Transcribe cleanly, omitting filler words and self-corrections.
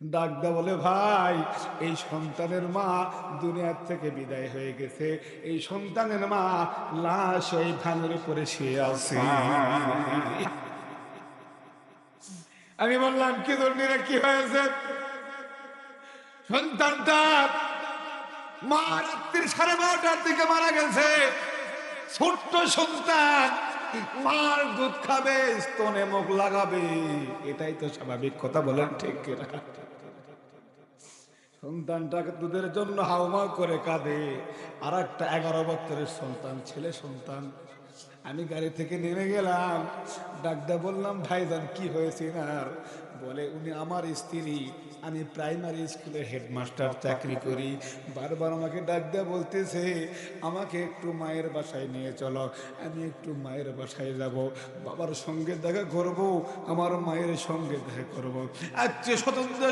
ডাক দা বলে, ভাই এই সন্তানের মা দুনিয়ার থেকে বিদায় হয়ে গেছে, এই সন্তানের মা লাশ ওই ধানের উপরে শুয়ে আছে। আমি বললাম, কি ধর্মীরা কি হয়েছে? সন্তানটা মা রাত্রি 12:30টার দিকে মারা গেছে। ছোট্ট সন্তান, মার দুধ খাবে, স্তনে মুখ লাগাবে, এটাই তো স্বাভাবিক কথা, বলেন ঠিক কিনা? সন্তানটাকে দুধের জন্য হাউমাউ করে কাঁদে। আর একটা 11 বছরের সন্তান, ছেলে সন্তান। আমি গাড়ি থেকে নেমে গেলাম, ডাকদা বললাম, ভাইজান কি হয়েছে না? বলে, উনি আমার স্ত্রী, আমি প্রাইমারি স্কুলে হেডমাস্টার চাকরি করি। বারবার আমাকে ডাকদা বলতেছে, আমাকে একটু মায়ের বাসায় নিয়ে চলো। আমি একটু মায়ের বাসায় যাব, বাবার সঙ্গে দেখা করব, আমার মায়ের সঙ্গে দেখা করব। আজকে স্বতন্ত্র